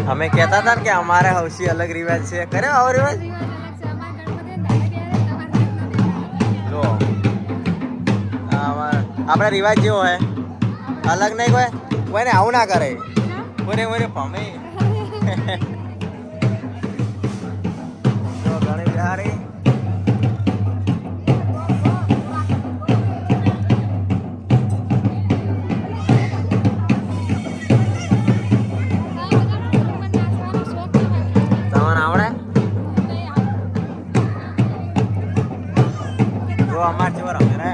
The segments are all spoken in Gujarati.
અમે કહેતા હતા કે અમારે હવસી અલગ રિવાજ છે. કરે આવો રિવાજ જો આપણા રિવાજ જેવો હોય અલગ નહીં કોઈ કોઈને આવું ના કરે કોઈને કોઈને ભમે જો ઘણી બિહારી તમને આવડે જો અમાર જેવો રમે રે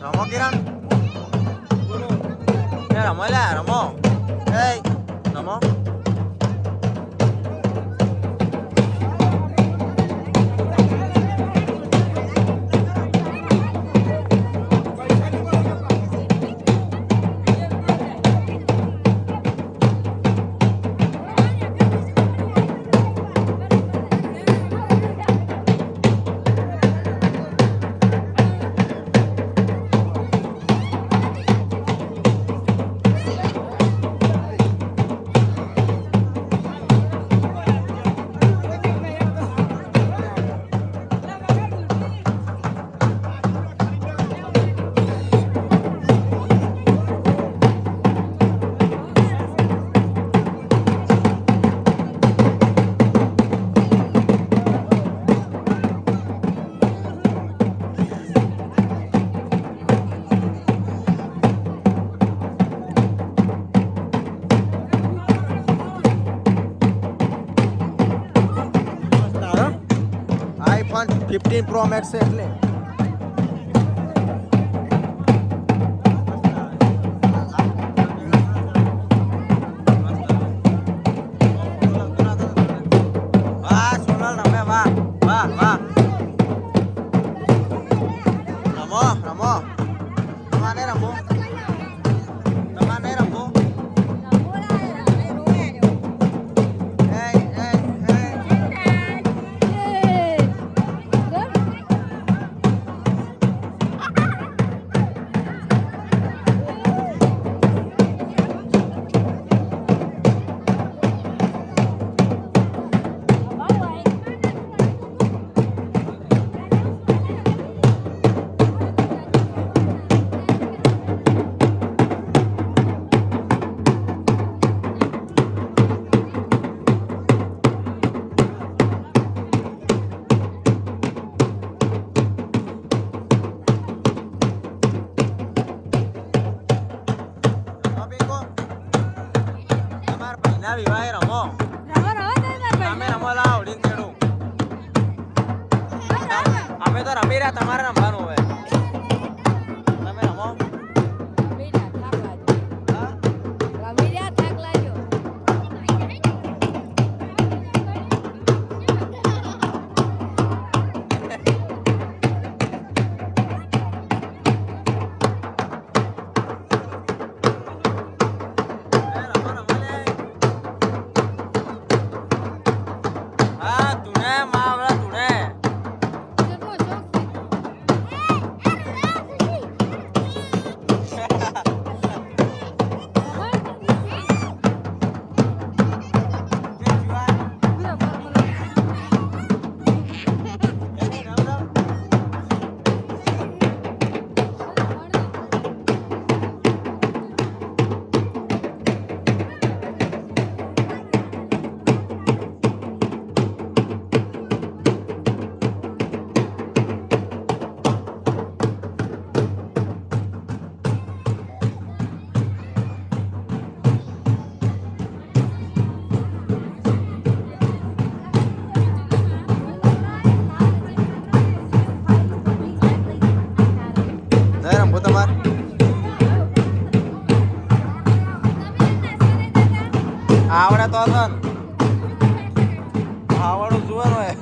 રમો કિરણ રમો લા રમો એ રમો iPhone 15 Pro Max છે એટલે વાહ સોનલ રમે વાહ વાહ વાહ રમો રમો તમારે રમો તમારે રમો વિવાહ રમો અમે રમવા આવડીને ચડું અમે તો રમી રહ્યા તમારે રમવાનું હવે તમે રમો નહીં રમવું તમારે આવડે તો હતો ને આવડું જોવાનું હોય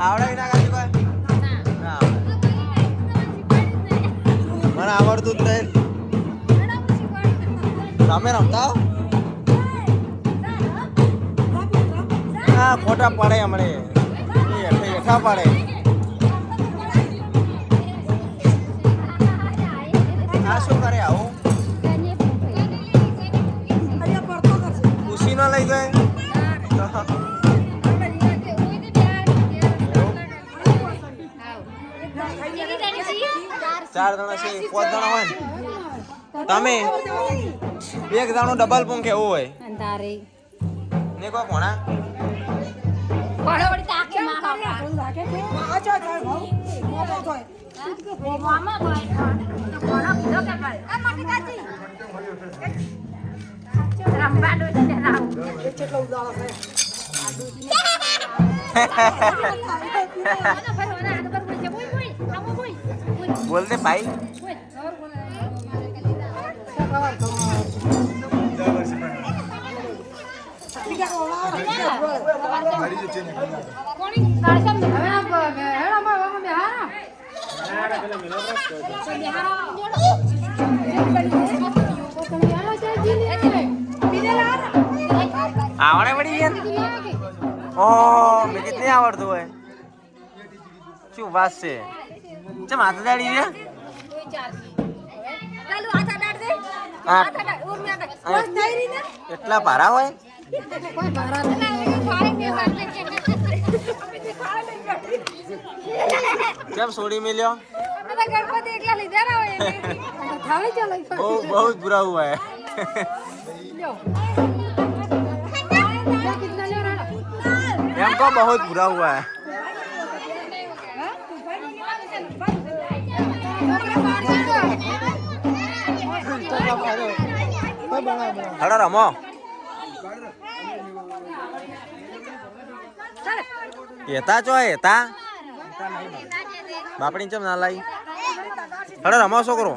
આવડે ના કાઢી કોઈ ના આવડે મને આવડતું જ નહીં તમે રમતા હા ખોટા પડે હમણે હેઠા પડે આ શું કરે આવું ખુશી ન લઈ જાય 4 જણા છે 5 જણા હોય ને તમે એક જણો ડબલ પૂંખ એવું હોય ને કોઈ કોણા બોલते भाई आवड़े बड़ी है ओह मैं कितने आवड़तु है શું વાત છે ચમ હાથ દાડી રે એટલા ભારા હોય કેમ છોડી મેલ્યો बहुत बुरा हुआ है हमको बहुत बुरा हुआ है हड़ा रमो येता चो येता बापड़ी चम ना लाई हड़ा रमो शो करो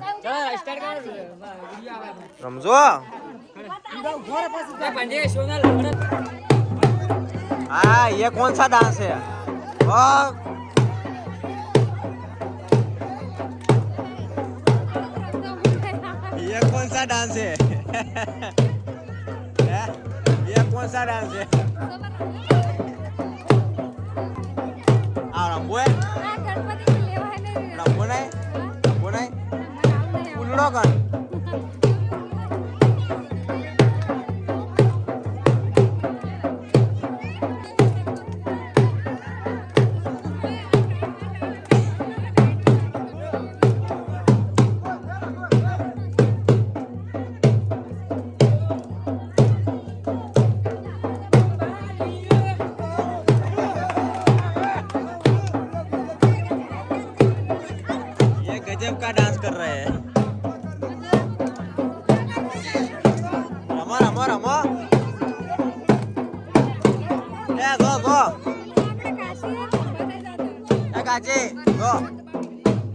रमजो हाँ ये कौन सा डांस है ये कौन सा डांस है ये कौन सा डांस है रंबू है रंबू नहीं उल्लो कौन गजब का डांस कर रहे हैं रमो रमो रमो ए गो ए काचे गो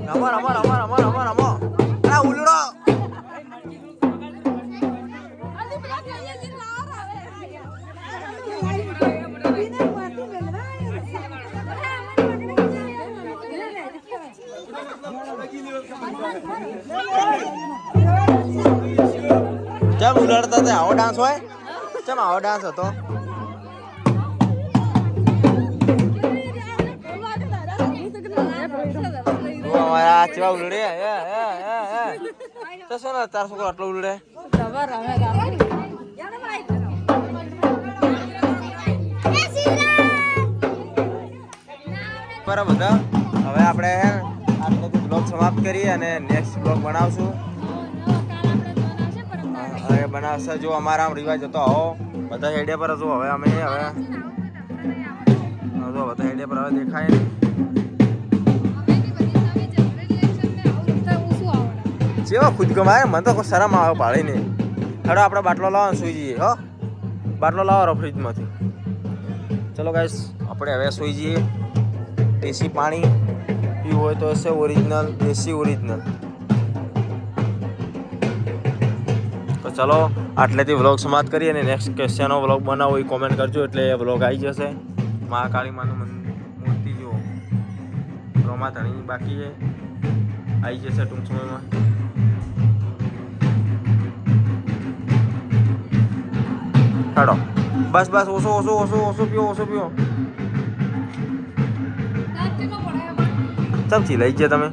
रमो रमो रमो रमो रमो रमो अरे उलड़ो जब उलड़ता था आओ डांस होए जब आओ डांस હતો वो हमारा चवा उलड़े तो सुनो तार सुको आटलो उलड़े પર બધા હવે આપણે આટલેથી બ્લોગ સમાપ્ત કરીએ અને નેક્સ્ટ બ્લોગ બનાવશું હવે બનાવશે જો અમારા રિવાજ હતો આવો બધા હેડિયા પર હતો હવે અમે હવે તો બધા હેડિયા પર હવે દેખાય નહીં જેવા ખુદ ગમાય મને તો કોઈ શરમ આવે પાડી નહીં હેડો આપણે બાટલો લાવો સુઈ જઈએ હો બાટલો લાવો ફ્રીજમાંથી ચલો ગાઈસ આપણે હવે સુઈ જઈએ દેશી પાણી પીવું હોય તો હશે ઓરિજિનલ, દેશી ઓરિજિનલ. તો ચલો આટલેથી વ્લોગ સમાપ્ત કરીએ અને નેક્સ્ટ ક્વેશ્ચનનો વ્લોગ બનાવો એ કોમેન્ટ કરજો એટલે એ વ્લોગ આવી જશે. મહાકાળી માનું મૂર્તિ જુઓ, રોમા ધણી બાકી છે, આવી જશે ટૂંક સમયમાં. હેડો બસ બસ, ઓછો પીવો. ચમચી લઈ ગયા તમે.